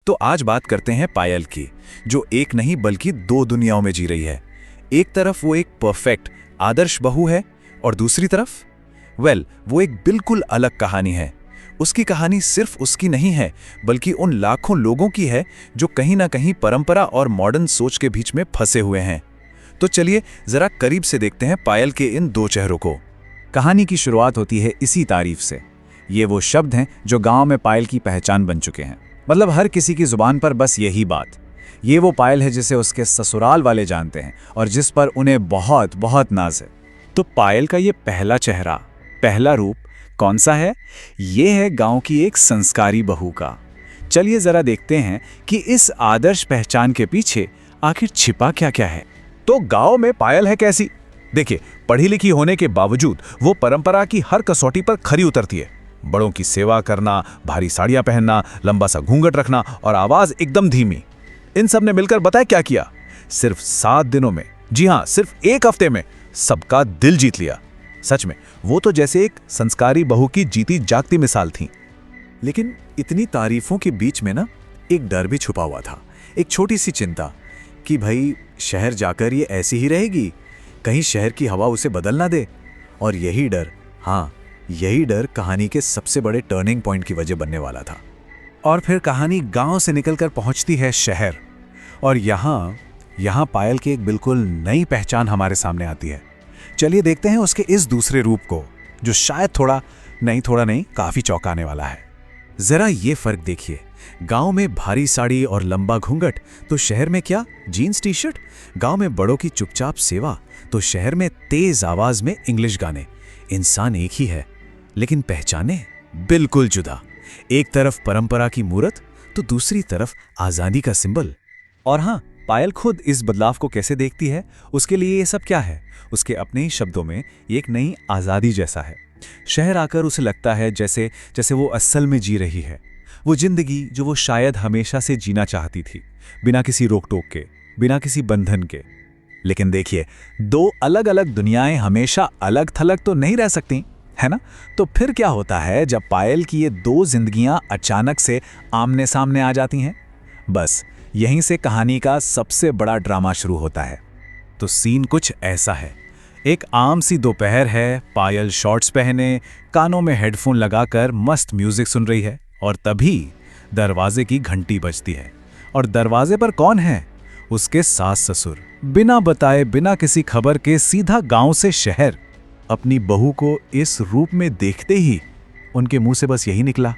तो आज बात करते हैं पायल की, जो एक नहीं बल्कि दो दुनियाओं में जी रही है। एक तरफ वो एक परफेक्ट आदर्श बहू है और दूसरी तरफ वो एक बिल्कुल अलग कहानी है। उसकी कहानी सिर्फ उसकी नहीं है, बल्कि उन लाखों लोगों की है जो कहीं ना कहीं परंपरा और मॉडर्न सोच के बीच में फंसे हुए हैं। तो चलिए जरा करीब से देखते हैं पायल के इन दो चेहरों को। कहानी की शुरुआत होती है इसी तारीफ से। ये वो शब्द हैं जो गांव में पायल की पहचान बन चुके हैं। मतलब हर किसी की जुबान पर बस यही बात। ये वो पायल है जिसे उसके ससुराल वाले जानते हैं और जिस पर उन्हें बहुत बहुत नाज है। तो पायल का ये पहला चेहरा, पहला रूप कौन सा है? ये है गांव की एक संस्कारी बहू का। चलिए जरा देखते हैं कि इस आदर्श पहचान के पीछे आखिर छिपा क्या क्या है। तो गांव में पायल है कैसी? देखिए, पढ़ी लिखी होने के बावजूद वो परंपरा की हर कसौटी पर खरी उतरती है। बड़ों की सेवा करना, भारी साड़ियां पहनना, लंबा सा घूंघट रखना और आवाज एकदम धीमी। इन सब ने मिलकर बताया क्या किया? सिर्फ 7 दिनों में, जी हां, सिर्फ 1 हफ्ते में सबका दिल जीत लिया। सच में वो तो जैसे एक संस्कारी बहू की जीती जागती मिसाल थी। लेकिन इतनी तारीफों के बीच में ना एक डर भी छुपा हुआ था, एक छोटी सी चिंता कि भाई शहर जाकर ये ऐसी ही रहेगी, कहीं शहर की हवा उसे बदल ना दे। और यही डर, हाँ यही डर कहानी के सबसे बड़े टर्निंग पॉइंट की वजह बनने वाला था। और फिर कहानी गांव से निकलकर पहुंचती है शहर, और यहाँ पायल की एक बिल्कुल नई पहचान हमारे सामने आती है। चलिए देखते हैं उसके इस दूसरे रूप को, जो शायद थोड़ा नहीं काफी चौंकाने वाला है। जरा ये फर्क देखिए, गांव में भारी साड़ी और लंबा घूंघट, तो शहर में क्या, जीन्स टी शर्ट। गांव में बड़ों की चुपचाप सेवा, तो शहर में तेज आवाज में इंग्लिश गाने। इंसान एक ही है, लेकिन पहचाने बिल्कुल जुदा। एक तरफ परंपरा की मूरत, तो दूसरी तरफ आजादी का सिंबल। और हाँ, पायल खुद इस बदलाव को कैसे देखती है, उसके लिए ये सब क्या है? उसके अपने ही शब्दों में ये एक नई आजादी जैसा है। शहर आकर उसे लगता है जैसे वो असल में जी रही है वो जिंदगी जो वो शायद हमेशा से जीना चाहती थी, बिना किसी रोक टोक के, बिना किसी बंधन के। लेकिन देखिए, दो अलग अलग दुनियाएं हमेशा अलग थलग तो नहीं रह सकती, है ना? तो फिर क्या होता है जब पायल की ये दो जिंदगियां अचानक से आमने सामने आ जाती हैं? बस यहीं से कहानी का सबसे बड़ा ड्रामा शुरू होता है। तो सीन कुछ ऐसा है। एक आम सी दोपहर है, पायल शॉर्ट्स पहने, कानों में हेडफोन लगाकर मस्त म्यूजिक सुन रही है, और तभी दरवाजे की घंटी बजती है। और दरवाजे पर कौन है? उसके सास ससुर। बिना बताए, बिना किसी खबर के सीधा गांव से शहर। अपनी बहू को इस रूप में देखते ही उनके मुंह से बस यही निकला।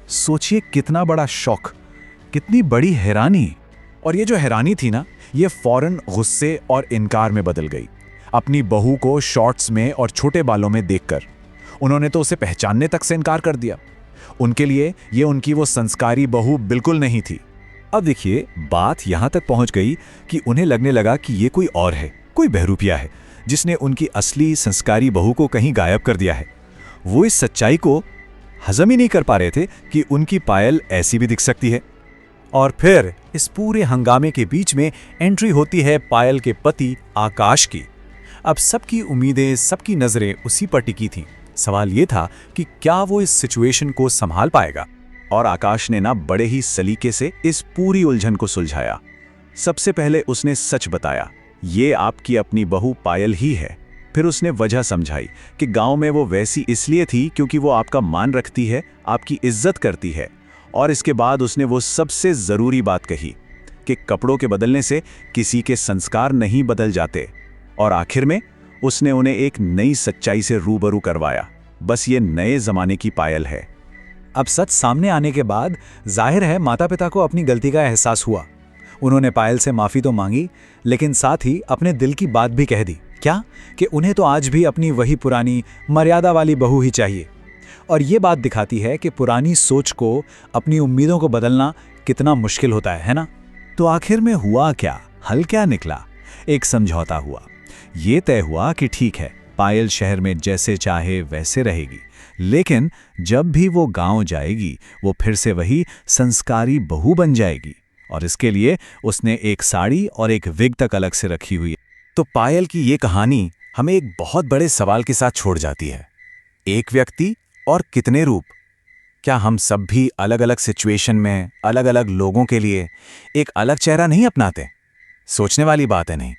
सोचिए कितना बड़ा शौक, कितनी बड़ी हैरानी। और ये जो हैरानी थी ना, ये फौरन गुस्से और इनकार में बदल गई। अपनी बहू को शॉर्ट्स में और छोटे बालों में देखकर उन्होंने तो उसे पहचानने तक से इनकार कर दिया। उनके लिए ये उनकी वो संस्कारी बहू बिल्कुल नहीं थी। अब देखिए, बात यहां तक पहुंच गई कि उन्हें लगने लगा कि ये कोई और है, कोई बहरूपिया है, जिसने उनकी असली संस्कारी बहू को कहीं गायब कर दिया है। वो इस सच्चाई को हजम ही नहीं कर पा रहे थे कि उनकी पायल ऐसी भी दिख सकती है। और फिर इस पूरे हंगामे के बीच में एंट्री होती है पायल के पति आकाश की। अब सबकी उम्मीदें, सबकी नजरें उसी पर टिकी थीं। सवाल ये था कि क्या वो इस सिचुएशन को संभाल पाएगा? और आकाश ने ना बड़े ही सलीके से इस पूरी उलझन को सुलझाया। सबसे पहले उसने सच बताया, ये आपकी अपनी बहू पायल ही है। फिर उसने वजह समझाई कि गांव में वो वैसी इसलिए थी क्योंकि वो आपका मान रखती है, आपकी इज्जत करती है। और इसके बाद उसने वो सबसे जरूरी बात कही कि कपड़ों के बदलने से किसी के संस्कार नहीं बदल जाते। और आखिर में उसने उन्हें एक नई सच्चाई से रूबरू करवाया, बस ये नए जमाने की पायल है। अब सच सामने आने के बाद जाहिर है माता पिता को अपनी गलती का एहसास हुआ। उन्होंने पायल से माफी तो मांगी, लेकिन साथ ही अपने दिल की बात भी कह दी। क्या? कि उन्हें तो आज भी अपनी वही पुरानी मर्यादा वाली बहू ही चाहिए। और ये बात दिखाती है कि पुरानी सोच को, अपनी उम्मीदों को बदलना कितना मुश्किल होता है ना? तो आखिर में हुआ क्या? हल क्या निकला? एक समझौता हुआ। ये तय हुआ कि ठीक है, पायल शहर में जैसे चाहे वैसे रहेगी, लेकिन जब भी वो गांव जाएगी वो फिर से वही संस्कारी बहू बन जाएगी। और इसके लिए उसने एक साड़ी और एक विग तक अलग से रखी हुई है। तो पायल की ये कहानी हमें एक बहुत बड़े सवाल के साथ छोड़ जाती है। एक व्यक्ति और कितने रूप? क्या हम सब भी अलग अलग सिचुएशन में अलग अलग लोगों के लिए एक अलग चेहरा नहीं अपनाते? सोचने वाली बात है नहीं?